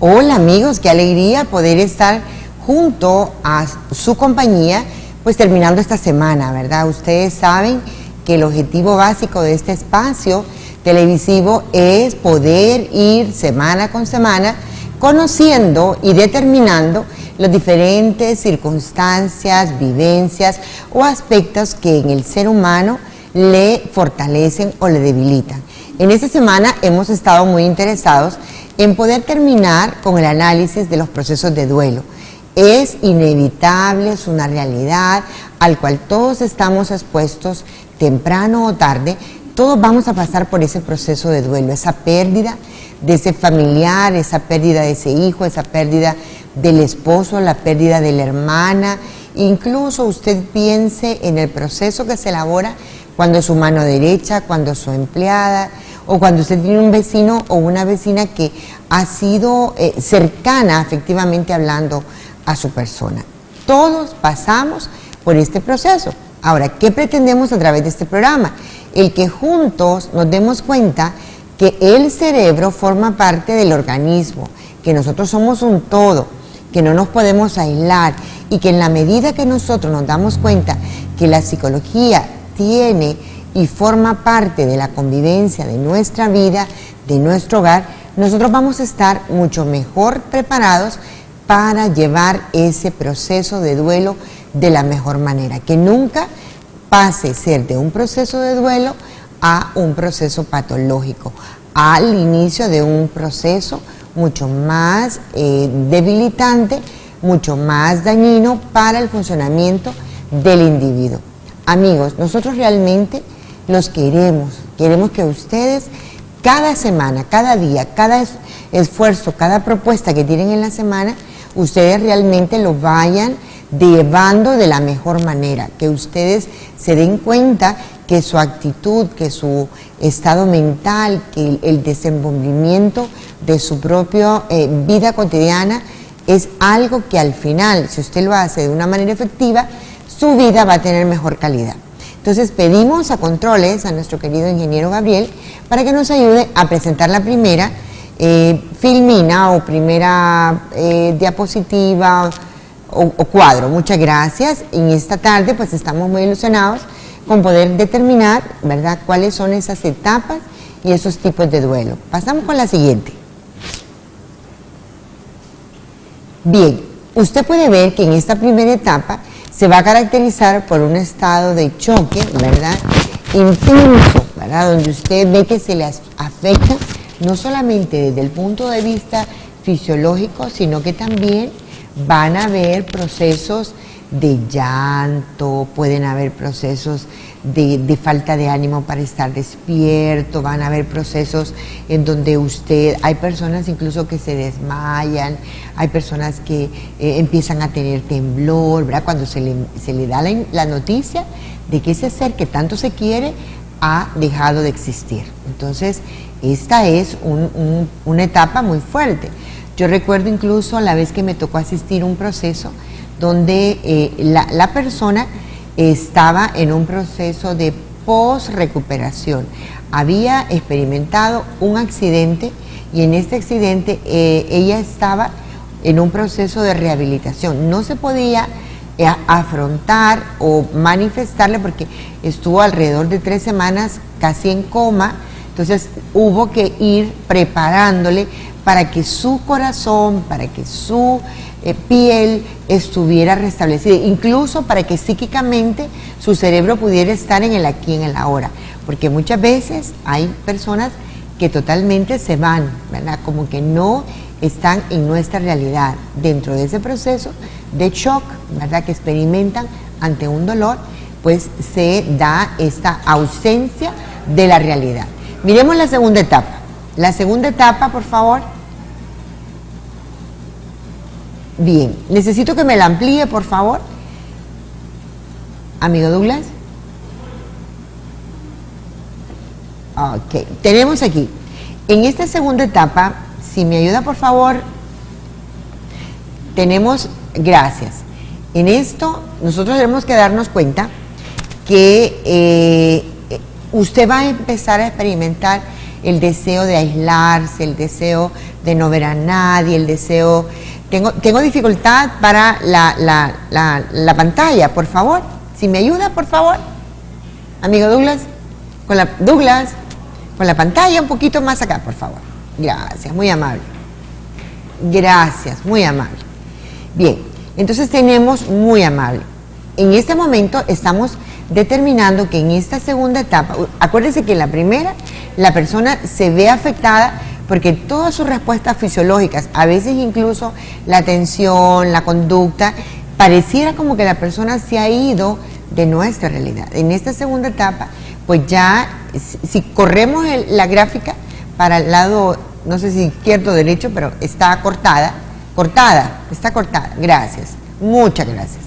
Hola amigos, qué alegría poder estar junto a su compañía, pues terminando esta semana, ¿verdad? Ustedes saben que el objetivo básico de este espacio televisivo es poder ir semana con semana conociendo y determinando las diferentes circunstancias, vivencias o aspectos que en el ser humano le fortalecen o le debilitan. En esta semana hemos estado muy interesados en poder terminar con el análisis de los procesos de duelo. Es inevitable, es una realidad al cual todos estamos expuestos, temprano o tarde, todos vamos a pasar por ese proceso de duelo, esa pérdida de ese familiar, esa pérdida de ese hijo, esa pérdida del esposo, la pérdida de la hermana. Incluso usted piense en el proceso que se elabora cuando su mano derecha, cuando su empleada, o cuando usted tiene un vecino o una vecina que ha sido cercana, efectivamente hablando, a su persona. Todos pasamos por este proceso. Ahora, ¿qué pretendemos a través de este programa? El que juntos nos demos cuenta que el cerebro forma parte del organismo, que nosotros somos un todo, que no nos podemos aislar y que en la medida que nosotros nos damos cuenta que la psicología tiene y forma parte de la convivencia de nuestra vida, de nuestro hogar, nosotros vamos a estar mucho mejor preparados para llevar ese proceso de duelo de la mejor manera, que nunca pase ser de un proceso de duelo a un proceso patológico, al inicio de un proceso mucho más debilitante, mucho más dañino para el funcionamiento del individuo. Amigos, nosotros realmente los queremos que ustedes cada semana, cada día, cada esfuerzo, cada propuesta que tienen en la semana, ustedes realmente lo vayan llevando de la mejor manera, que ustedes se den cuenta que su actitud, que su estado mental, que el desenvolvimiento de su propia vida cotidiana es algo que al final, si usted lo hace de una manera efectiva, su vida va a tener mejor calidad. Entonces pedimos a controles a nuestro querido ingeniero Gabriel para que nos ayude a presentar la primera filmina o primera diapositiva o cuadro. Muchas gracias. En esta tarde pues estamos muy ilusionados con poder determinar, ¿verdad?, cuáles son esas etapas y esos tipos de duelo. Pasamos con la siguiente. Bien, usted puede ver que en esta primera etapa se va a caracterizar por un estado de choque, ¿verdad?, intenso, ¿verdad?, donde usted ve que se le afecta no solamente desde el punto de vista fisiológico, sino que también van a haber procesos de llanto, pueden haber procesos de falta de ánimo para estar despierto, van a haber procesos en donde hay personas incluso que se desmayan, hay personas que empiezan a tener temblor, ¿verdad?, cuando se le da la noticia de que ese ser que tanto se quiere ha dejado de existir. Entonces, esta es una etapa muy fuerte. Yo recuerdo incluso la vez que me tocó asistir a un proceso donde la persona estaba en un proceso de post-recuperación. Había experimentado un accidente y en este accidente ella estaba en un proceso de rehabilitación. No se podía afrontar o manifestarle porque estuvo alrededor de 3 semanas casi en coma. Entonces hubo que ir preparándole para que su corazón, para que su piel estuviera restablecida, incluso para que psíquicamente su cerebro pudiera estar en el aquí, en el ahora, porque muchas veces hay personas que totalmente se van, ¿verdad?, como que no están en nuestra realidad, dentro de ese proceso de shock, ¿verdad?, que experimentan ante un dolor, pues se da esta ausencia de la realidad. Miremos la segunda etapa. La segunda etapa, por favor. Bien, necesito que me la amplíe, por favor. Amigo Douglas. Ok, tenemos aquí, en esta segunda etapa, si me ayuda, por favor, tenemos, gracias. En esto, nosotros tenemos que darnos cuenta que usted va a empezar a experimentar el deseo de aislarse, el deseo de no ver a nadie, el deseo... Tengo dificultad para la pantalla, por favor. Si me ayuda, por favor. Amigo Douglas, con la pantalla un poquito más acá, por favor. Gracias, muy amable. Gracias, muy amable. Bien, entonces tenemos muy amable. En este momento estamos determinando que en esta segunda etapa, acuérdense que en la primera, la persona se ve afectada porque todas sus respuestas fisiológicas, a veces incluso la atención, la conducta, pareciera como que la persona se ha ido de nuestra realidad. En esta segunda etapa, pues ya, si corremos la gráfica para el lado, no sé si izquierdo o derecho, pero está cortada, gracias, muchas gracias.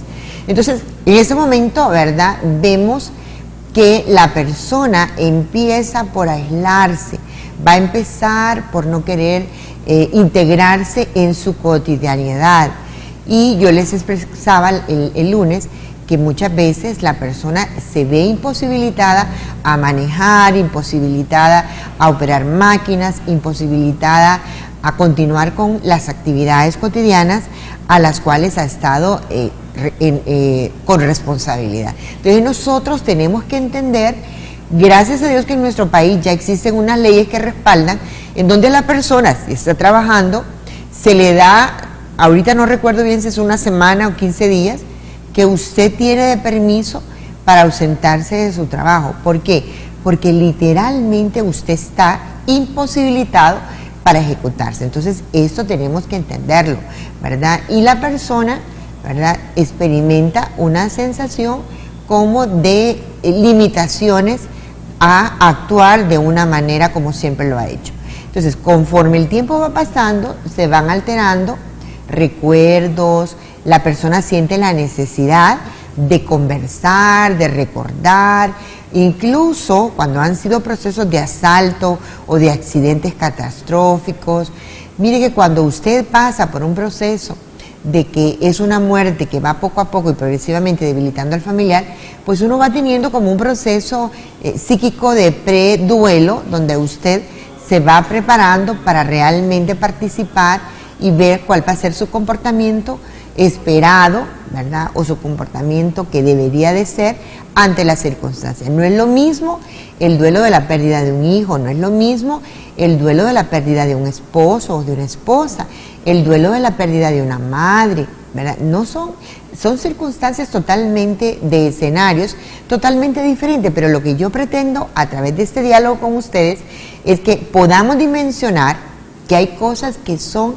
Entonces, en ese momento, ¿verdad?, vemos que la persona empieza por aislarse, va a empezar por no querer integrarse en su cotidianidad. Y yo les expresaba el lunes que muchas veces la persona se ve imposibilitada a manejar, imposibilitada a operar máquinas, imposibilitada a continuar con las actividades cotidianas a las cuales ha estado con responsabilidad. Entonces nosotros tenemos que entender, gracias a Dios que en nuestro país ya existen unas leyes que respaldan, en donde la persona, si está trabajando, se le da, ahorita no recuerdo bien si es una semana o 15 días, que usted tiene de permiso para ausentarse de su trabajo. ¿Por qué? Porque literalmente usted está imposibilitado para ejecutarse. Entonces, esto tenemos que entenderlo, ¿verdad? Y la persona, ¿verdad?, experimenta una sensación como de limitaciones a actuar de una manera como siempre lo ha hecho. Entonces, conforme el tiempo va pasando, se van alterando recuerdos, la persona siente la necesidad de conversar, de recordar, incluso cuando han sido procesos de asalto o de accidentes catastróficos. Mire que cuando usted pasa por un proceso de que es una muerte que va poco a poco y progresivamente debilitando al familiar, pues uno va teniendo como un proceso psíquico de preduelo, donde usted se va preparando para realmente participar y ver cuál va a ser su comportamiento esperado, ¿verdad?, o su comportamiento que debería de ser ante las circunstancias. No es lo mismo el duelo de la pérdida de un hijo, no es lo mismo el duelo de la pérdida de un esposo o de una esposa, el duelo de la pérdida de una madre, ¿verdad? No son circunstancias totalmente de escenarios totalmente diferentes, pero lo que yo pretendo a través de este diálogo con ustedes es que podamos dimensionar que hay cosas que son,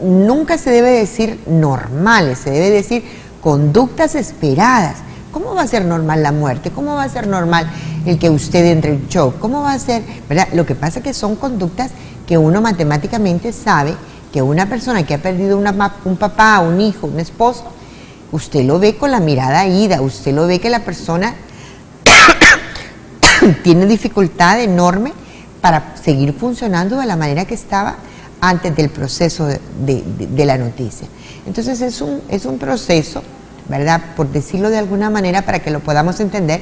nunca se debe decir normales, se debe decir conductas esperadas. ¿Cómo va a ser normal la muerte? ¿Cómo va a ser normal el que usted entre en shock? ¿Cómo va a ser? ¿Verdad? Lo que pasa es que son conductas que uno matemáticamente sabe que una persona que ha perdido un papá, un hijo, un esposo, usted lo ve con la mirada ida, usted lo ve que la persona tiene dificultad enorme para seguir funcionando de la manera que estaba antes del proceso de la noticia. Entonces es un proceso, ¿verdad?, por decirlo de alguna manera para que lo podamos entender,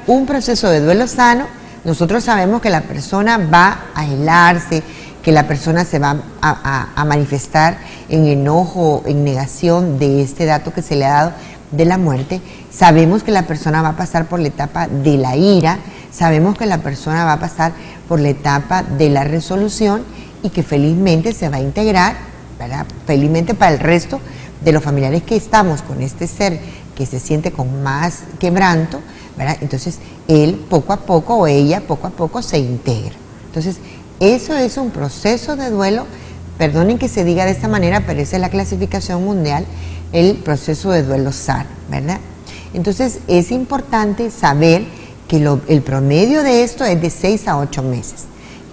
un proceso de duelo sano. Nosotros sabemos que la persona va a aislarse, que la persona se va a manifestar en enojo, en negación de este dato que se le ha dado de la muerte. Sabemos que la persona va a pasar por la etapa de la ira, sabemos que la persona va a pasar por la etapa de la resolución y que felizmente se va a integrar, ¿verdad?, felizmente para el resto de los familiares que estamos con este ser que se siente con más quebranto, ¿verdad? Entonces él poco a poco o ella poco a poco se integra. Entonces eso es un proceso de duelo, perdonen que se diga de esta manera, pero esa es la clasificación mundial, el proceso de duelo sano, ¿verdad? Entonces es importante saber que el promedio de esto es de 6 a 8 meses,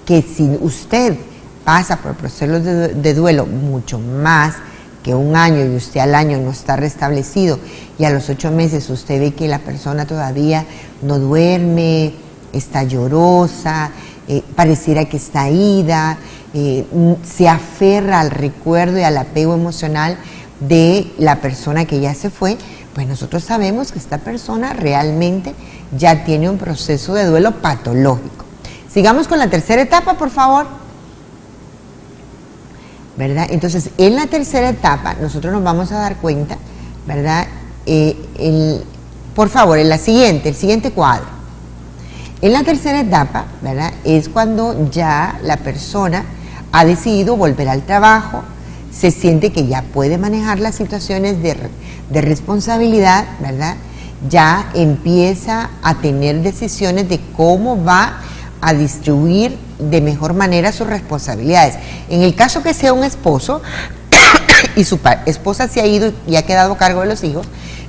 que si usted pasa por procesos de duelo mucho más que un año y usted al año no está restablecido y a los 8 meses usted ve que la persona todavía no duerme, está llorosa, pareciera que está ida, se aferra al recuerdo y al apego emocional de la persona que ya se fue, pues nosotros sabemos que esta persona realmente ya tiene un proceso de duelo patológico. Sigamos con la tercera etapa, por favor. ¿Verdad? Entonces, en la tercera etapa, nosotros nos vamos a dar cuenta, ¿verdad? Por favor, en el siguiente cuadro. En la tercera etapa, ¿verdad? Es cuando ya la persona ha decidido volver al trabajo, se siente que ya puede manejar las situaciones de responsabilidad, ¿verdad? Ya empieza a tener decisiones de cómo va a distribuir de mejor manera sus responsabilidades. En el caso que sea un esposo y su esposa se ha ido y ha quedado a cargo de los hijos,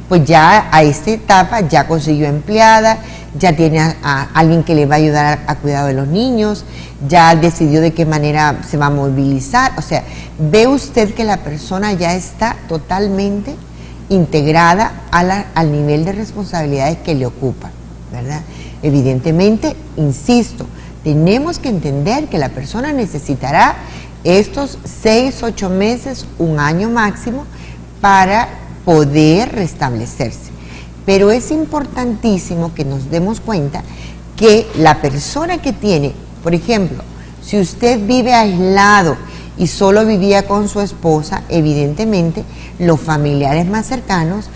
pues ya a esta etapa ya consiguió empleada, ya tiene a alguien que le va a ayudar a cuidado de los niños, ya decidió de qué manera se va a movilizar. O sea, ve usted que la persona ya está totalmente integrada al nivel de responsabilidades que le ocupa, ¿verdad? Evidentemente, insisto, tenemos que entender que la persona necesitará estos 6, 8 meses, un año máximo, para poder restablecerse. Pero es importantísimo que nos demos cuenta que la persona que tiene, por ejemplo, si usted vive aislado y solo vivía con su esposa, evidentemente los familiares más cercanos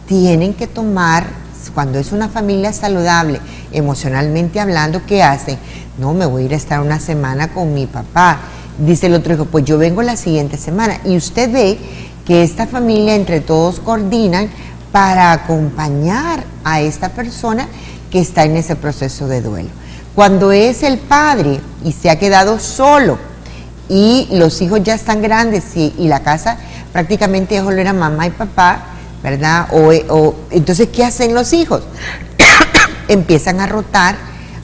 tienen que tomar, cuando es una familia saludable, emocionalmente hablando, ¿qué hacen? No, me voy a ir a estar una semana con mi papá. Dice el otro hijo, pues yo vengo la siguiente semana. Y usted ve que esta familia entre todos coordinan para acompañar a esta persona que está en ese proceso de duelo. Cuando es el padre y se ha quedado solo y los hijos ya están grandes y la casa prácticamente solo era mamá y papá, ¿verdad? Entonces, ¿qué hacen los hijos? Empiezan a rotar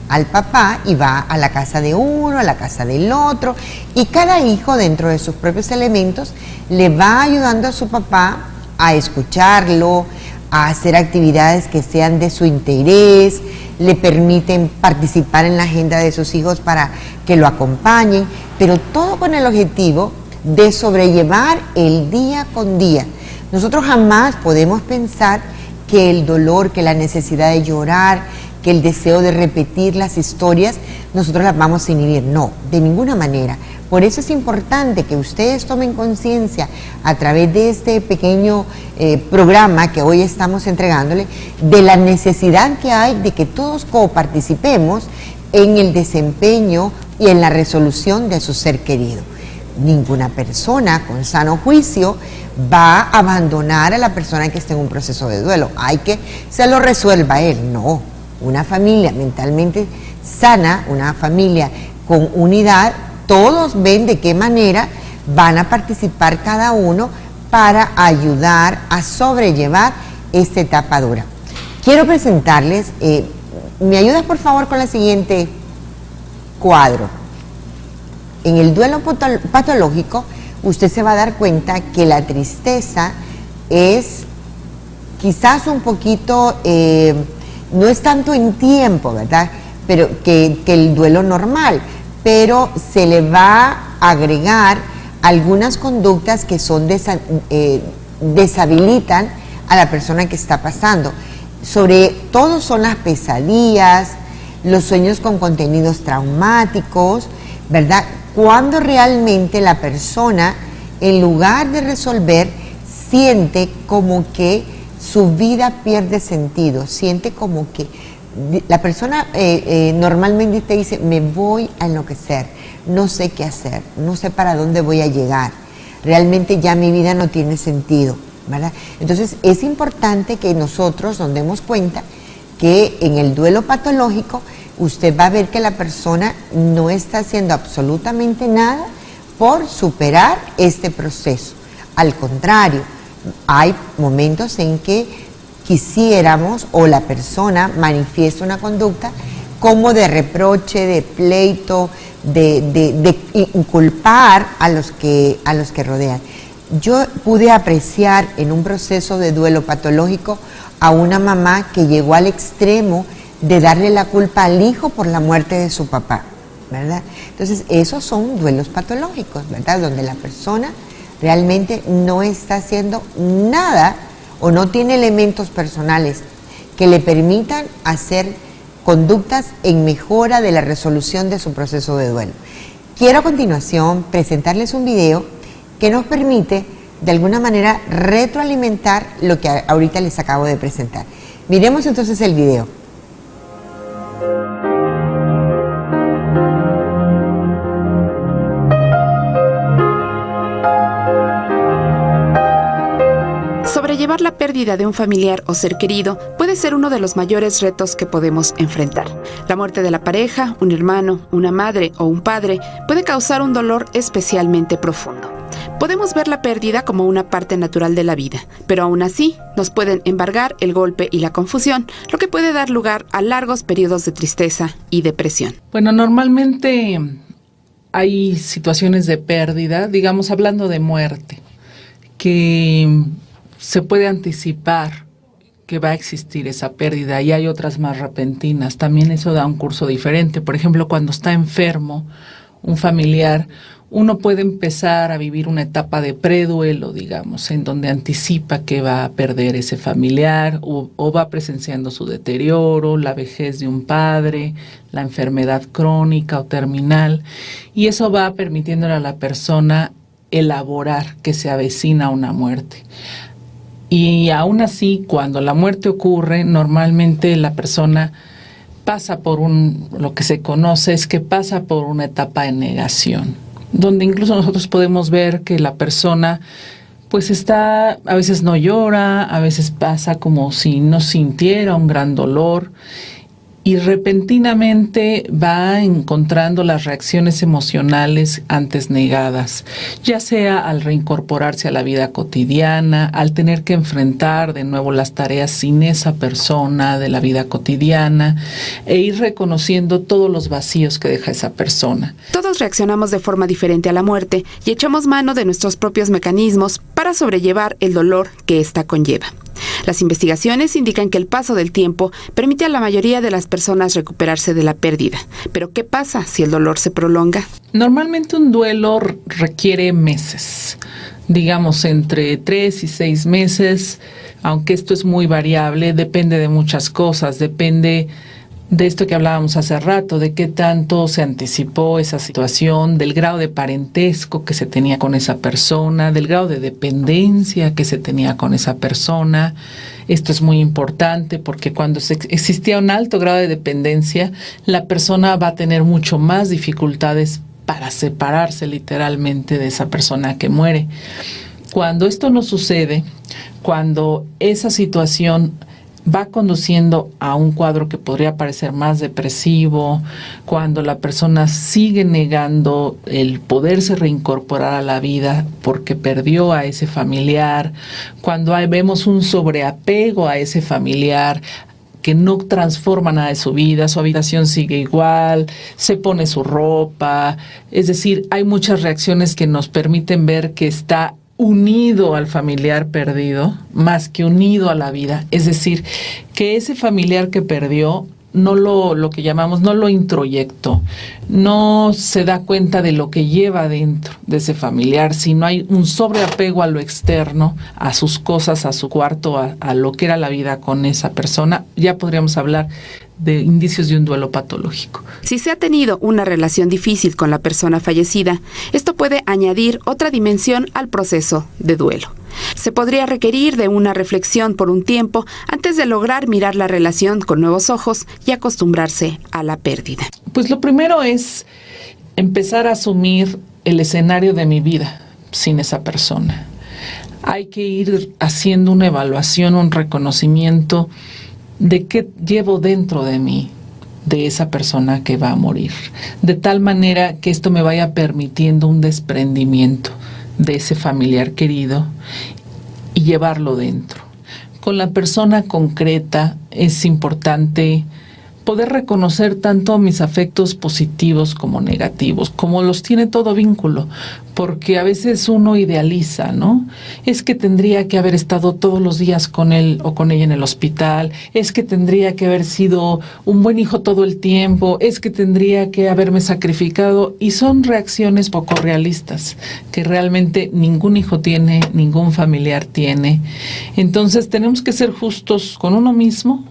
al papá y va a la casa de uno, a la casa del otro, y cada hijo dentro de sus propios elementos le va ayudando a su papá a escucharlo, a hacer actividades que sean de su interés, le permiten participar en la agenda de sus hijos para que lo acompañen, pero todo con el objetivo de sobrellevar el día con día. Nosotros jamás podemos pensar que el dolor, que la necesidad de llorar, que el deseo de repetir las historias, nosotros las vamos a inhibir. No, de ninguna manera. Por eso es importante que ustedes tomen conciencia a través de este pequeño programa que hoy estamos entregándole, de la necesidad que hay de que todos coparticipemos en el desempeño y en la resolución de su ser querido. Ninguna persona con sano juicio va a abandonar a la persona que esté en un proceso de duelo. Hay que se lo resuelva él. No, una familia mentalmente sana, una familia con unidad, todos ven de qué manera van a participar cada uno para ayudar a sobrellevar esta etapa dura. Quiero presentarles, ¿me ayudas por favor con la siguiente cuadro? En el duelo patológico, usted se va a dar cuenta que la tristeza es quizás un poquito, no es tanto en tiempo, ¿verdad? Pero que el duelo normal, pero se le va a agregar algunas conductas que son deshabilitan a la persona que está pasando. Sobre todo son las pesadillas, los sueños con contenidos traumáticos, ¿verdad? Cuando realmente la persona, en lugar de resolver, siente como que su vida pierde sentido, siente como que la persona normalmente te dice, me voy a enloquecer, no sé qué hacer, no sé para dónde voy a llegar, realmente ya mi vida no tiene sentido, ¿verdad? Entonces es importante que nosotros nos demos cuenta que en el duelo patológico usted va a ver que la persona no está haciendo absolutamente nada por superar este proceso. Al contrario, hay momentos en que quisiéramos o la persona manifiesta una conducta como de reproche, de pleito, de inculpar a los que rodean. Yo pude apreciar en un proceso de duelo patológico a una mamá que llegó al extremo de darle la culpa al hijo por la muerte de su papá, ¿verdad? Entonces, esos son duelos patológicos, ¿verdad? Donde la persona realmente no está haciendo nada o no tiene elementos personales que le permitan hacer conductas en mejora de la resolución de su proceso de duelo. Quiero a continuación presentarles un video que nos permite de alguna manera retroalimentar lo que ahorita les acabo de presentar. Miremos entonces el video. Sobrellevar la pérdida de un familiar o ser querido puede ser uno de los mayores retos que podemos enfrentar. La muerte de la pareja, un hermano, una madre o un padre puede causar un dolor especialmente profundo. Podemos ver la pérdida como una parte natural de la vida, pero aún así nos pueden embargar el golpe y la confusión, lo que puede dar lugar a largos periodos de tristeza y depresión. Bueno, normalmente hay situaciones de pérdida, digamos hablando de muerte, que se puede anticipar que va a existir esa pérdida y hay otras más repentinas. También eso da un curso diferente. Por ejemplo, cuando está enfermo un familiar, uno puede empezar a vivir una etapa de preduelo, digamos, en donde anticipa que va a perder ese familiar o va presenciando su deterioro, la vejez de un padre, la enfermedad crónica o terminal, y eso va permitiéndole a la persona elaborar que se avecina una muerte. Y aún así, cuando la muerte ocurre, normalmente la persona pasa por lo que se conoce es que pasa por una etapa de negación, donde incluso nosotros podemos ver que la persona pues a veces no llora, a veces pasa como si no sintiera un gran dolor y repentinamente va encontrando las reacciones emocionales antes negadas, ya sea al reincorporarse a la vida cotidiana, al tener que enfrentar de nuevo las tareas sin esa persona de la vida cotidiana e ir reconociendo todos los vacíos que deja esa persona. Todos reaccionamos de forma diferente a la muerte y echamos mano de nuestros propios mecanismos para sobrellevar el dolor que ésta conlleva. Las investigaciones indican que el paso del tiempo permite a la mayoría de las personas recuperarse de la pérdida. Pero ¿qué pasa si el dolor se prolonga? Normalmente un duelo requiere meses, digamos entre 3 y 6 meses, aunque esto es muy variable, depende de muchas cosas, depende de esto que hablábamos hace rato, de qué tanto se anticipó esa situación, del grado de parentesco que se tenía con esa persona, del grado de dependencia que se tenía con esa persona. Esto es muy importante porque cuando existía un alto grado de dependencia, la persona va a tener mucho más dificultades para separarse literalmente de esa persona que muere. Cuando esto no sucede, cuando esa situación va conduciendo a un cuadro que podría parecer más depresivo, cuando la persona sigue negando el poderse reincorporar a la vida porque perdió a ese familiar, cuando vemos un sobreapego a ese familiar que no transforma nada de su vida, su habitación sigue igual, se pone su ropa, es decir, hay muchas reacciones que nos permiten ver que está unido al familiar perdido, más que unido a la vida. Es decir, que ese familiar que perdió no lo que llamamos, no lo introyectó, no se da cuenta de lo que lleva dentro de ese familiar, sino hay un sobreapego a lo externo, a sus cosas, a su cuarto, a lo que era la vida con esa persona. Ya podríamos hablar de indicios de un duelo patológico. Si se ha tenido una relación difícil con la persona fallecida, esto puede añadir otra dimensión al proceso de duelo. Se podría requerir de una reflexión por un tiempo antes de lograr mirar la relación con nuevos ojos y acostumbrarse a la pérdida. Pues lo primero es empezar a asumir el escenario de mi vida sin esa persona. Hay que ir haciendo una evaluación, un reconocimiento de qué llevo dentro de mí, de esa persona que va a morir, de tal manera que esto me vaya permitiendo un desprendimiento de ese familiar querido y llevarlo dentro. Con la persona concreta es importante poder reconocer tanto mis afectos positivos como negativos, como los tiene todo vínculo, porque a veces uno idealiza, ¿no? Es que tendría que haber estado todos los días con él o con ella en el hospital, es que tendría que haber sido un buen hijo todo el tiempo, es que tendría que haberme sacrificado, y son reacciones poco realistas, que realmente ningún hijo tiene, ningún familiar tiene. Entonces tenemos que ser justos con uno mismo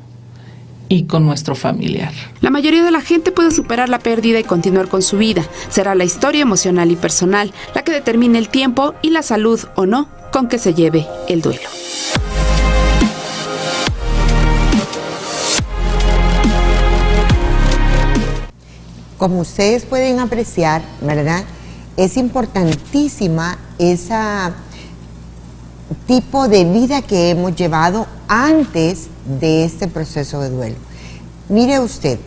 y con nuestro familiar. La mayoría de la gente puede superar la pérdida y continuar con su vida. Será la historia emocional y personal la que determine el tiempo y la salud o no con que se lleve el duelo. Como ustedes pueden apreciar, ¿verdad? Es importantísima esa tipo de vida que hemos llevado antes de este proceso de duelo. Mire usted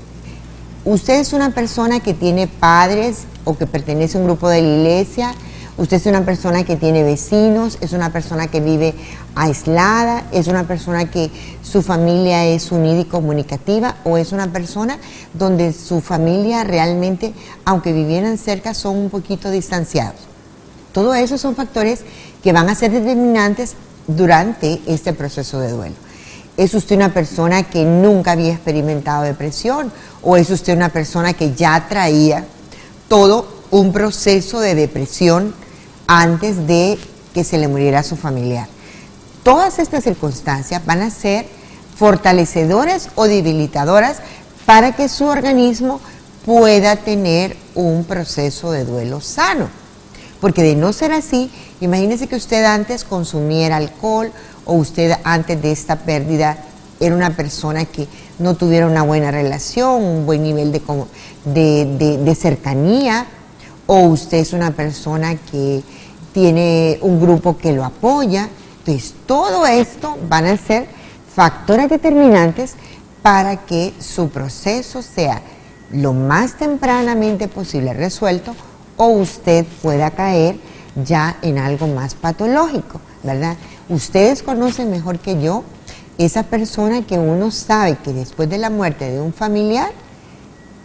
es una persona que tiene padres o que pertenece a un grupo de la iglesia, usted es una persona que tiene vecinos, es una persona que vive aislada, es una persona que su familia es unida y comunicativa, o es una persona donde su familia realmente, aunque vivieran cerca, son un poquito distanciados. Todo eso son factores que van a ser determinantes durante este proceso de duelo. ¿Es usted una persona que nunca había experimentado depresión? ¿O es usted una persona que ya traía todo un proceso de depresión antes de que se le muriera a su familiar? Todas estas circunstancias van a ser fortalecedoras o debilitadoras para que su organismo pueda tener un proceso de duelo sano. Porque de no ser así, imagínese que usted antes consumiera alcohol, o usted antes de esta pérdida era una persona que no tuviera una buena relación, un buen nivel de cercanía, o usted es una persona que tiene un grupo que lo apoya. Entonces, todo esto van a ser factores determinantes para que su proceso sea lo más tempranamente posible resuelto, o usted pueda caer ya en algo más patológico, ¿verdad? Ustedes conocen mejor que yo esa persona que uno sabe que después de la muerte de un familiar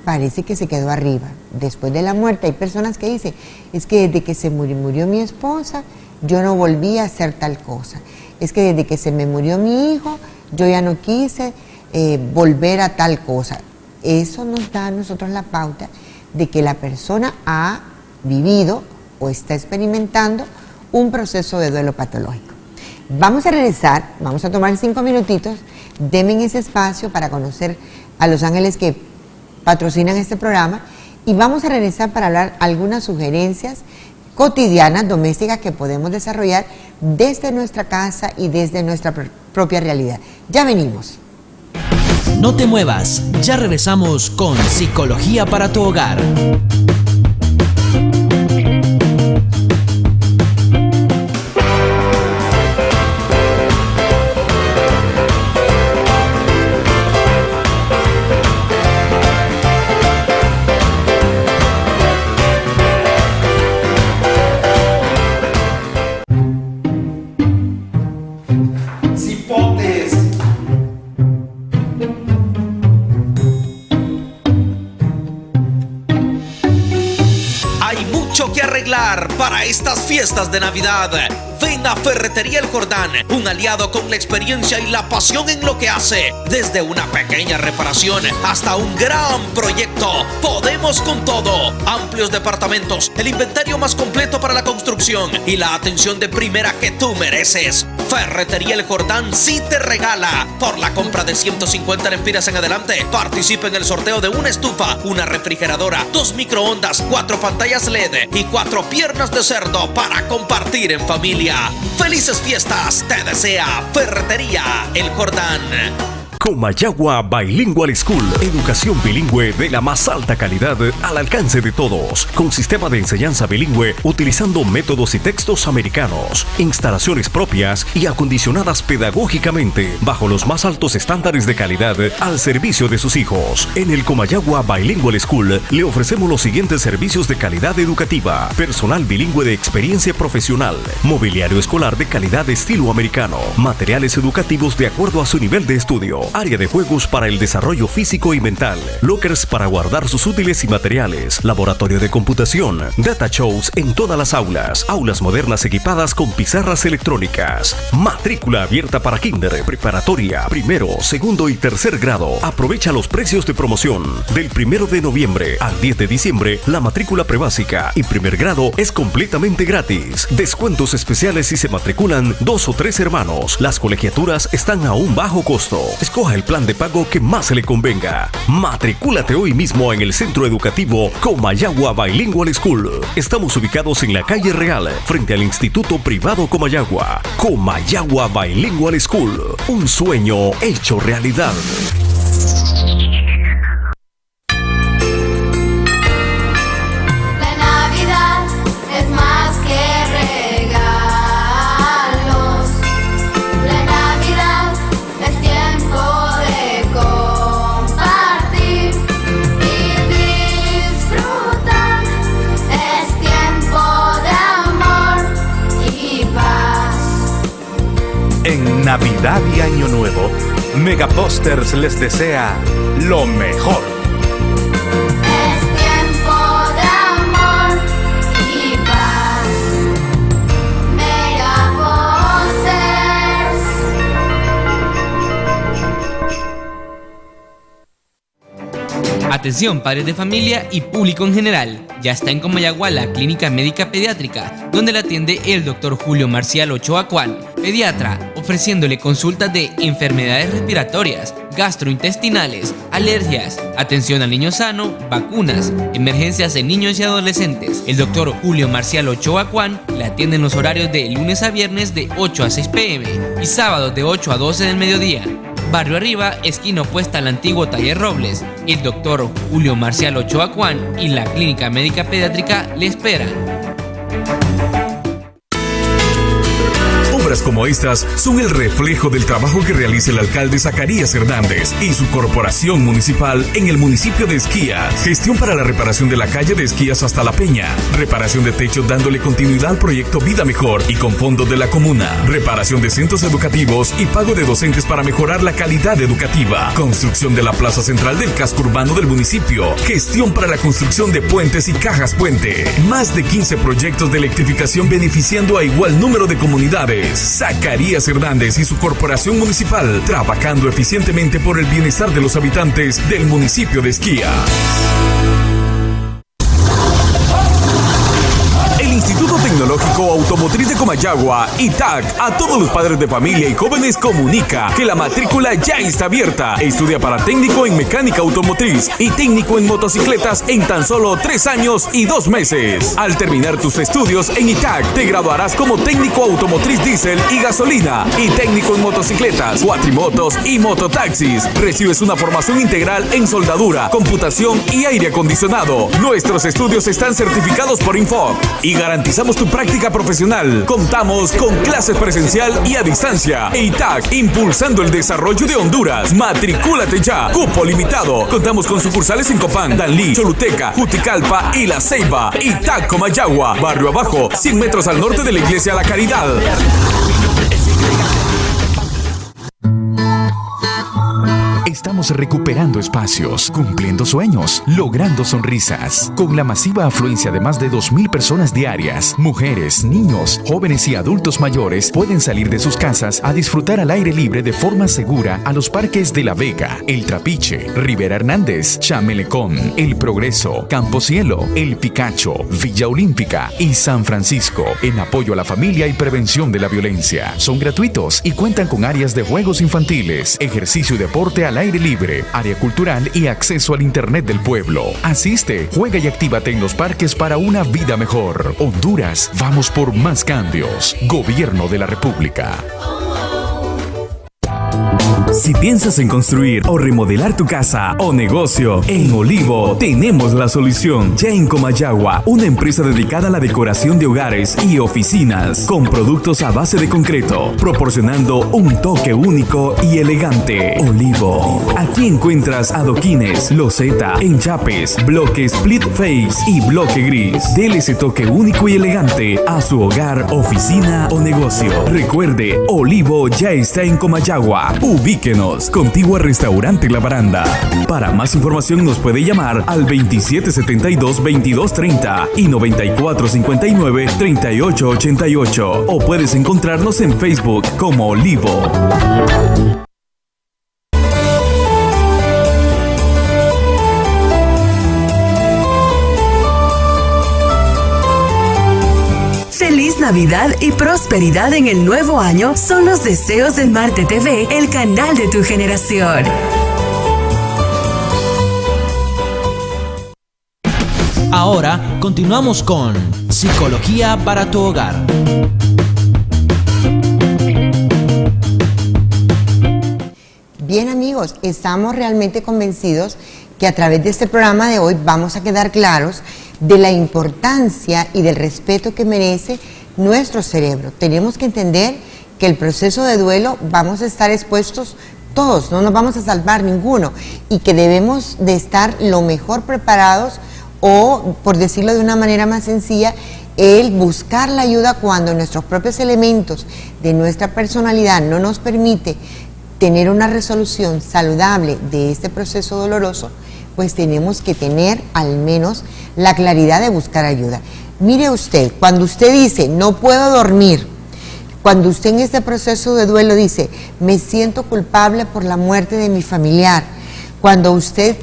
parece que se quedó arriba. Después de la muerte hay personas que dicen, es que desde que se murió mi esposa, yo no volví a hacer tal cosa. Es que desde que se me murió mi hijo, yo ya no quise volver a tal cosa. Eso nos da a nosotros la pauta de que la persona ha vivido o está experimentando un proceso de duelo patológico. Vamos a regresar, vamos a tomar 5 minutitos, denme ese espacio para conocer a los ángeles que patrocinan este programa, y vamos a regresar para hablar algunas sugerencias cotidianas, domésticas, que podemos desarrollar desde nuestra casa y desde nuestra propia realidad. Ya venimos. No te muevas, ya regresamos con Psicología para tu Hogar. Para estas fiestas de Navidad, ven a Ferretería El Jordán, un aliado con la experiencia y la pasión en lo que hace. Desde una pequeña reparación hasta un gran proyecto, podemos con todo. Amplios departamentos, el inventario más completo para la construcción y la atención de primera que tú mereces. Ferretería El Jordán sí te regala. Por la compra de 150 lempiras en adelante, participa en el sorteo de una estufa, una refrigeradora, 2 microondas, 4 pantallas LED y 4 piernas de cerdo para compartir en familia. ¡Felices fiestas! Te desea Ferretería El Jordán. Comayagua Bilingual School, educación bilingüe de la más alta calidad al alcance de todos, con sistema de enseñanza bilingüe utilizando métodos y textos americanos, instalaciones propias y acondicionadas pedagógicamente bajo los más altos estándares de calidad al servicio de sus hijos. En el Comayagua Bilingual School le ofrecemos los siguientes servicios de calidad educativa: personal bilingüe de experiencia profesional, mobiliario escolar de calidad estilo americano, materiales educativos de acuerdo a su nivel de estudio, área de juegos para el desarrollo físico y mental, lockers para guardar sus útiles y materiales, laboratorio de computación, data shows en todas las aulas, aulas modernas equipadas con pizarras electrónicas, matrícula abierta para kinder, preparatoria, primero, segundo y tercer grado. Aprovecha los precios de promoción. Del 1 de noviembre al 10 de diciembre, la matrícula prebásica y primer grado es completamente gratis. Descuentos especiales si se matriculan 2 o 3 hermanos. Las colegiaturas están a un bajo costo. Escoja el plan de pago que más le convenga. Matricúlate hoy mismo en el Centro Educativo Comayagua Bilingual School. Estamos ubicados en la calle Real, frente al Instituto Privado Comayagua. Comayagua Bilingual School. Un sueño hecho realidad. En Navidad y Año Nuevo, Megaposters les desea lo mejor. Es tiempo de amor y paz. Megaposters. Atención padres de familia y público en general. Ya está en Comayagua la Clínica Médica Pediátrica, donde la atiende el Dr. Julio Marcial Ochoa Cuán, pediatra, ofreciéndole consultas de enfermedades respiratorias, gastrointestinales, alergias, atención al niño sano, vacunas, emergencias en niños y adolescentes. El Dr. Julio Marcial Ochoa Cuán la atiende en los horarios de lunes a viernes de 8 a 6 p.m. y sábados de 8 a 12 del mediodía. Barrio Arriba, esquina opuesta al antiguo Taller Robles. El Dr. Julio Marcial Ochoa Cuán y la Clínica Médica Pediátrica le esperan. Obras como estas son el reflejo del trabajo que realiza el alcalde Zacarías Hernández y su corporación municipal en el municipio de Esquías. Gestión para la reparación de la calle de Esquías hasta La Peña. Reparación de techos dándole continuidad al proyecto Vida Mejor y con fondos de la comuna. Reparación de centros educativos y pago de docentes para mejorar la calidad educativa. Construcción de la plaza central del casco urbano del municipio. Gestión para la construcción de puentes y cajas puente. Más de 15 proyectos de electrificación beneficiando a igual número de comunidades. Zacarías Hernández y su corporación municipal trabajando eficientemente por el bienestar de los habitantes del municipio de Esquías. Instituto Tecnológico Automotriz de Comayagua, ITAC, a todos los padres de familia y jóvenes comunica que la matrícula ya está abierta. Estudia para técnico en mecánica automotriz y técnico en motocicletas en tan solo 3 años y 2 meses. Al terminar tus estudios en ITAC, te graduarás como técnico automotriz diésel y gasolina y técnico en motocicletas, cuatrimotos y mototaxis. Recibes una formación integral en soldadura, computación y aire acondicionado. Nuestros estudios están certificados por Infoc y garantizamos tu práctica profesional. Contamos con clases presencial y a distancia. ITAC, impulsando el desarrollo de Honduras. Matricúlate ya. Cupo limitado. Contamos con sucursales en Copán, Danlí, Choluteca, Juticalpa y La Ceiba. ITAC Comayagua, barrio abajo, 100 metros al norte de la Iglesia La Caridad. Estamos recuperando espacios, cumpliendo sueños, logrando sonrisas. Con la masiva afluencia de más de 2,000 personas diarias, mujeres, niños, jóvenes y adultos mayores pueden salir de sus casas a disfrutar al aire libre de forma segura a los parques de La Vega, El Trapiche, Rivera Hernández, Chamelecón, El Progreso, Campo Cielo, El Picacho, Villa Olímpica y San Francisco, en apoyo a la familia y prevención de la violencia. Son gratuitos y cuentan con áreas de juegos infantiles, ejercicio y deporte al aire libre, área cultural y acceso al internet del pueblo. Asiste, juega y actívate en los parques para una vida mejor. Honduras, vamos por más cambios. Gobierno de la República. Si piensas en construir o remodelar tu casa o negocio, en Olivo tenemos la solución. Ya en Comayagua, una empresa dedicada a la decoración de hogares y oficinas, con productos a base de concreto, proporcionando un toque único y elegante. Olivo. Aquí encuentras adoquines, loseta, enchapes, bloque split face y bloque gris. Dele ese toque único y elegante a su hogar, oficina o negocio. Recuerde, Olivo ya está en Comayagua. Ubíquenos, contiguo al restaurante La Baranda. Para más información nos puede llamar al 2772-2230 y 9459-3888 o puedes encontrarnos en Facebook como Olivo. ¡Feliz Navidad y prosperidad en el nuevo año son los deseos de Marte TV, el canal de tu generación. Ahora continuamos con Psicología para tu hogar. Bien amigos, estamos realmente convencidos que a través de este programa de hoy vamos a quedar claros de la importancia y del respeto que merece nuestro cerebro. Tenemos que entender que el proceso de duelo vamos a estar expuestos todos, no nos vamos a salvar ninguno, y que debemos de estar lo mejor preparados, o por decirlo de una manera más sencilla, el buscar la ayuda cuando nuestros propios elementos de nuestra personalidad no nos permite tener una resolución saludable de este proceso doloroso, pues tenemos que tener al menos la claridad de buscar ayuda. Mire usted, cuando usted dice no puedo dormir, cuando usted en este proceso de duelo dice me siento culpable por la muerte de mi familiar, cuando usted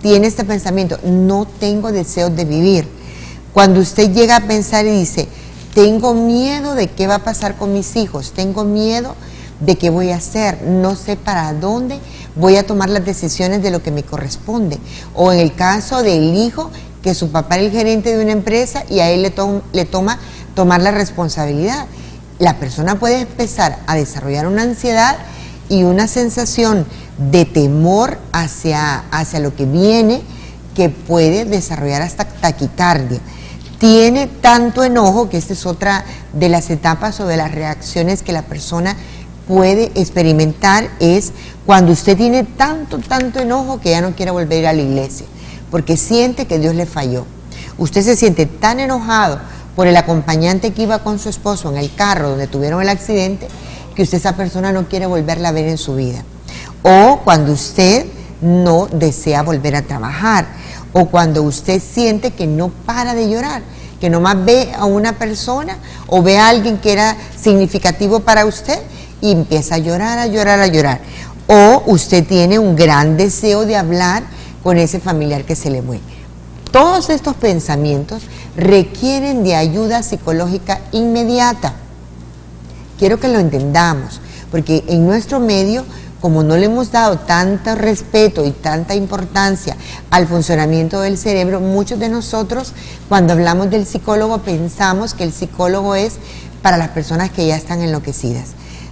tiene este pensamiento no tengo deseos de vivir, cuando usted llega a pensar y dice tengo miedo de qué va a pasar con mis hijos, tengo miedo de qué voy a hacer, no sé para dónde voy a tomar las decisiones de lo que me corresponde, o en el caso del hijo que su papá es el gerente de una empresa y a él le toma tomar la responsabilidad. La persona puede empezar a desarrollar una ansiedad y una sensación de temor hacia lo que viene, que puede desarrollar hasta taquicardia. Tiene tanto enojo, que esta es otra de las etapas o de las reacciones que la persona puede experimentar, es cuando usted tiene tanto enojo que ya no quiere volver a ir a la iglesia, porque siente que Dios le falló. Usted se siente tan enojado por el acompañante que iba con su esposo en el carro donde tuvieron el accidente, que usted, esa persona, no quiere volverla a ver en su vida. O cuando usted no desea volver a trabajar, o cuando usted siente que no para de llorar, que nomás ve a una persona o ve a alguien que era significativo para usted y empieza a llorar, a llorar, a llorar. O usted tiene un gran deseo de hablar con ese familiar que se le muere. Todos estos pensamientos requieren de ayuda psicológica inmediata. Quiero que lo entendamos, porque en nuestro medio, como no le hemos dado tanto respeto y tanta importancia al funcionamiento del cerebro, muchos de nosotros, cuando hablamos del psicólogo, pensamos que el psicólogo es para las personas que ya están enloquecidas.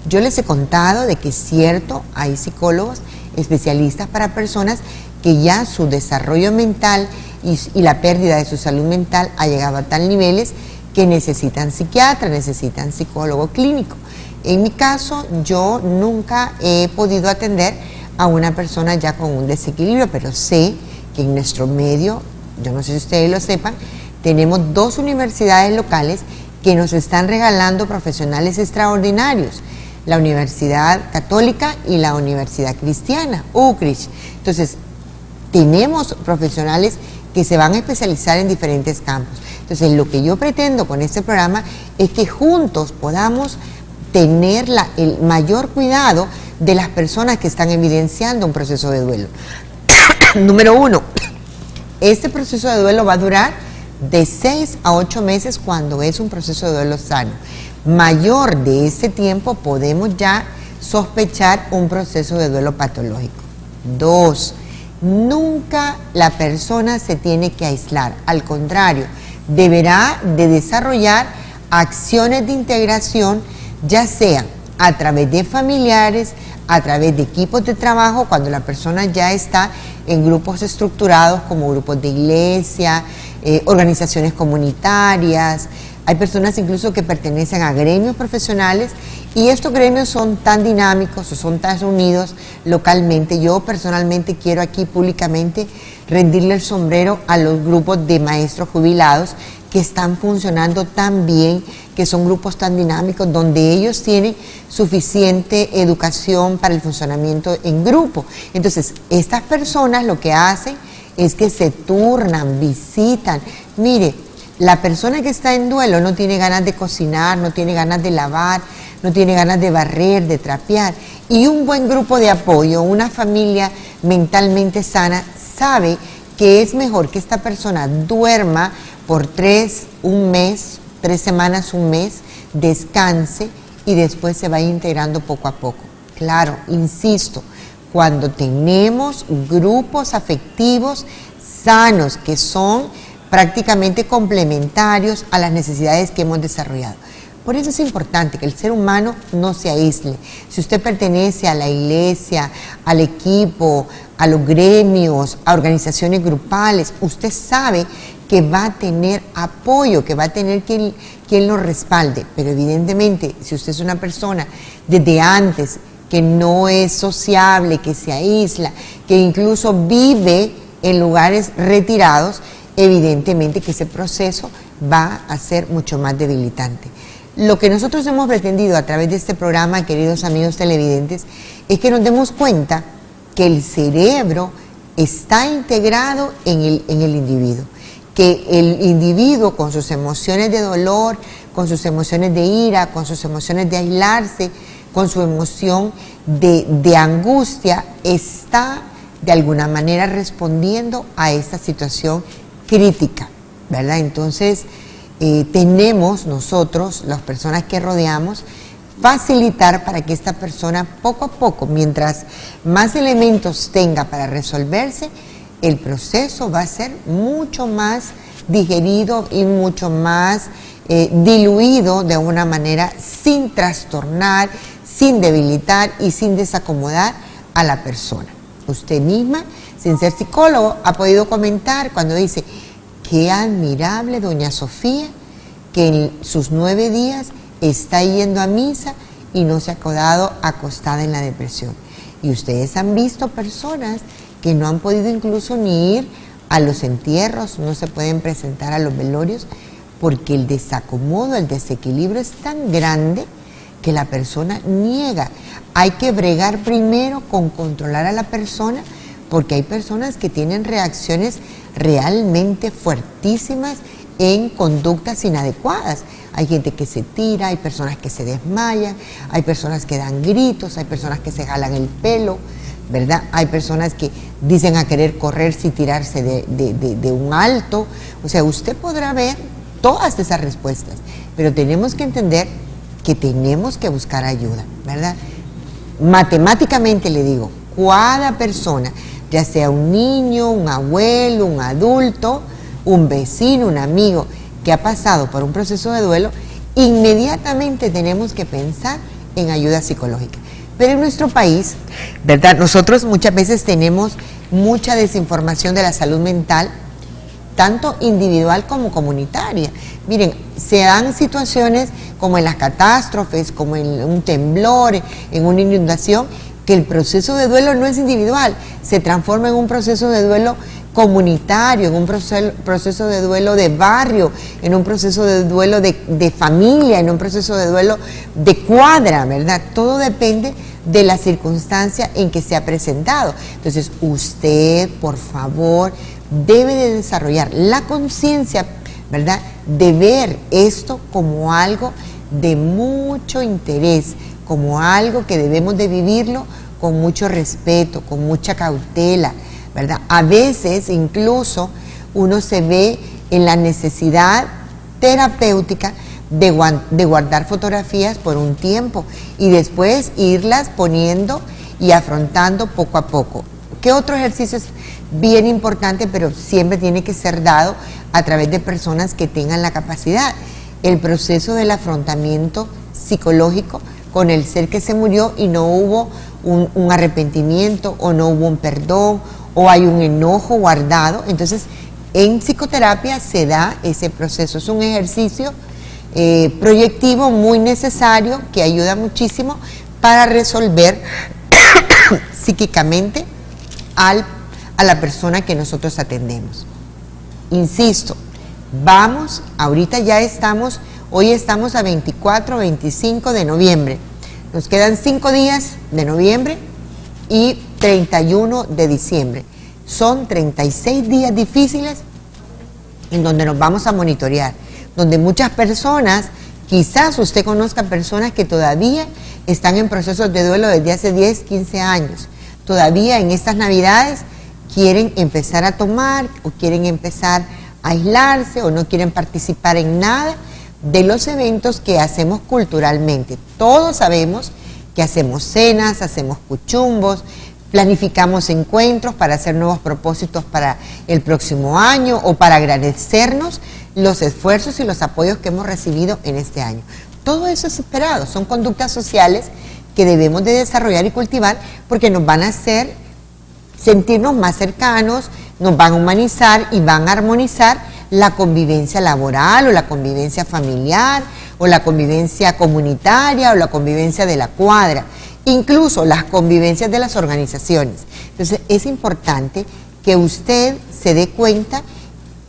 Yo les he contado de que es cierto, hay psicólogos especialistas para personas que ya su desarrollo mental y la pérdida de su salud mental ha llegado a tal niveles que necesitan psiquiatra, necesitan psicólogo clínico. En mi caso, yo nunca he podido atender a una persona ya con un desequilibrio, pero sé que en nuestro medio, yo no sé si ustedes lo sepan, tenemos 2 universidades locales que nos están regalando profesionales extraordinarios, la Universidad Católica y la Universidad Cristiana, UCRISH. Entonces, tenemos profesionales que se van a especializar en diferentes campos. Entonces, lo que yo pretendo con este programa es que juntos podamos tener el mayor cuidado de las personas que están evidenciando un proceso de duelo. Número 1, este proceso de duelo va a durar de 6 a 8 meses cuando es un proceso de duelo sano. Mayor de ese tiempo podemos ya sospechar un proceso de duelo patológico. 2, nunca la persona se tiene que aislar, al contrario, deberá de desarrollar acciones de integración, ya sea a través de familiares, a través de equipos de trabajo, cuando la persona ya está en grupos estructurados como grupos de iglesia, organizaciones comunitarias. Hay personas incluso que pertenecen a gremios profesionales, y estos gremios son tan dinámicos o son tan unidos localmente. Yo personalmente quiero aquí públicamente rendirle el sombrero a los grupos de maestros jubilados que están funcionando tan bien, que son grupos tan dinámicos, donde ellos tienen suficiente educación para el funcionamiento en grupo. Entonces, estas personas lo que hacen es que se turnan, visitan. Mire, la persona que está en duelo no tiene ganas de cocinar, no tiene ganas de lavar, no tiene ganas de barrer, de trapear. Y un buen grupo de apoyo, una familia mentalmente sana, sabe que es mejor que esta persona duerma por 3, un mes, 3 semanas, un mes, descanse y después se va integrando poco a poco. Claro, insisto, cuando tenemos grupos afectivos sanos que son prácticamente complementarios a las necesidades que hemos desarrollado. Por eso es importante que el ser humano no se aísle. Si usted pertenece a la iglesia, al equipo, a los gremios, a organizaciones grupales, usted sabe que va a tener apoyo, que va a tener quien lo respalde. Pero evidentemente, si usted es una persona desde antes que no es sociable, que se aísla, que incluso vive en lugares retirados, evidentemente que ese proceso va a ser mucho más debilitante. Lo que nosotros hemos pretendido a través de este programa, queridos amigos televidentes, es que nos demos cuenta que el cerebro está integrado en el individuo, que el individuo con sus emociones de dolor, con sus emociones de ira, con sus emociones de aislarse, con su emoción de angustia, está de alguna manera respondiendo a esta situación crítica, ¿verdad? Entonces, tenemos nosotros, las personas que rodeamos, facilitar para que esta persona poco a poco, mientras más elementos tenga para resolverse, el proceso va a ser mucho más digerido y mucho más diluido de una manera sin trastornar, sin debilitar y sin desacomodar a la persona. Usted misma, sin ser psicólogo, ha podido comentar cuando dice: qué admirable doña Sofía, que en sus 9 días está yendo a misa y no se ha quedado acostada en la depresión. Y ustedes han visto personas que no han podido incluso ni ir a los entierros, no se pueden presentar a los velorios, porque el desacomodo, el desequilibrio es tan grande que la persona niega. Hay que bregar primero con controlar a la persona, porque hay personas que tienen reacciones realmente fuertísimas en conductas inadecuadas. Hay gente que se tira, hay personas que se desmayan, hay personas que dan gritos, hay personas que se jalan el pelo, ¿verdad? Hay personas que dicen a querer correr sin tirarse de un alto. O sea, usted podrá ver todas esas respuestas, pero tenemos que entender que tenemos que buscar ayuda, ¿verdad? Matemáticamente le digo, cada persona, ya sea un niño, un abuelo, un adulto, un vecino, un amigo que ha pasado por un proceso de duelo, inmediatamente tenemos que pensar en ayuda psicológica. Pero en nuestro país, ¿verdad? Nosotros muchas veces tenemos mucha desinformación de la salud mental, tanto individual como comunitaria. Miren, se dan situaciones como en las catástrofes, como en un temblor, en una inundación, que el proceso de duelo no es individual, se transforma en un proceso de duelo comunitario, en un proceso de duelo de barrio, en un proceso de duelo de familia, en un proceso de duelo de cuadra, ¿verdad? Todo depende de la circunstancia en que se ha presentado. Entonces, usted, por favor, debe de desarrollar la conciencia, ¿verdad?, de ver esto como algo de mucho interés, como algo que debemos de vivirlo con mucho respeto, con mucha cautela, ¿verdad? A veces incluso uno se ve en la necesidad terapéutica de guardar fotografías por un tiempo y después irlas poniendo y afrontando poco a poco. ¿Qué otro ejercicio es bien importante, pero siempre tiene que ser dado a través de personas que tengan la capacidad? El proceso del afrontamiento psicológico con el ser que se murió y no hubo un arrepentimiento o no hubo un perdón o hay un enojo guardado. Entonces, en psicoterapia se da ese proceso. Es un ejercicio proyectivo muy necesario que ayuda muchísimo para resolver psíquicamente a la persona que nosotros atendemos. Insisto, ahorita ya estamos, hoy estamos a 24, 25 de noviembre. Nos quedan 5 días de noviembre y 31 de diciembre. Son 36 días difíciles en donde nos vamos a monitorear, donde muchas personas, quizás usted conozca personas que todavía están en procesos de duelo desde hace 10, 15 años. Todavía en estas Navidades quieren empezar a tomar o quieren empezar a aislarse o no quieren participar en nada de los eventos que hacemos culturalmente. Todos sabemos que hacemos cenas, hacemos cuchumbos, planificamos encuentros para hacer nuevos propósitos para el próximo año o para agradecernos los esfuerzos y los apoyos que hemos recibido en este año. Todo eso es esperado, son conductas sociales que debemos de desarrollar y cultivar porque nos van a hacer sentirnos más cercanos, nos van a humanizar y van a armonizar la convivencia laboral o la convivencia familiar o la convivencia comunitaria o la convivencia de la cuadra, incluso las convivencias de las organizaciones. Entonces es importante que usted se dé cuenta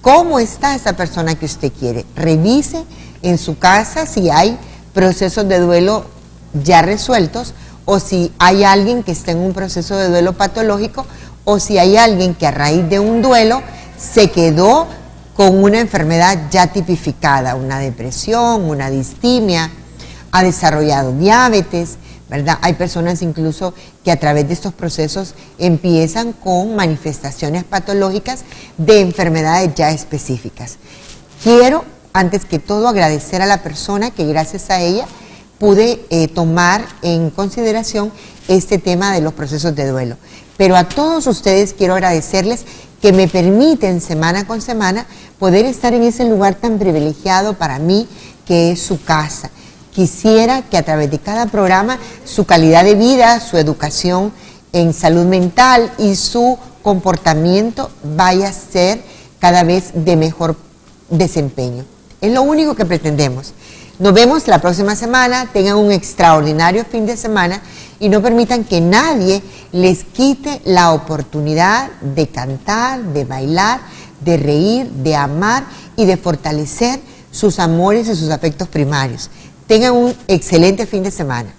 cómo está esa persona que usted quiere. Revise en su casa si hay procesos de duelo ya resueltos o si hay alguien que está en un proceso de duelo patológico o si hay alguien que a raíz de un duelo se quedó con una enfermedad ya tipificada, una depresión, una distimia, ha desarrollado diabetes, ¿verdad? Hay personas incluso que a través de estos procesos empiezan con manifestaciones patológicas de enfermedades ya específicas. Quiero, antes que todo, agradecer a la persona que gracias a ella pude tomar en consideración este tema de los procesos de duelo. Pero a todos ustedes quiero agradecerles que me permiten semana con semana poder estar en ese lugar tan privilegiado para mí que es su casa. Quisiera que a través de cada programa su calidad de vida, su educación en salud mental y su comportamiento vaya a ser cada vez de mejor desempeño. Es lo único que pretendemos. Nos vemos la próxima semana, tengan un extraordinario fin de semana y no permitan que nadie les quite la oportunidad de cantar, de bailar, de reír, de amar y de fortalecer sus amores y sus afectos primarios. Tengan un excelente fin de semana.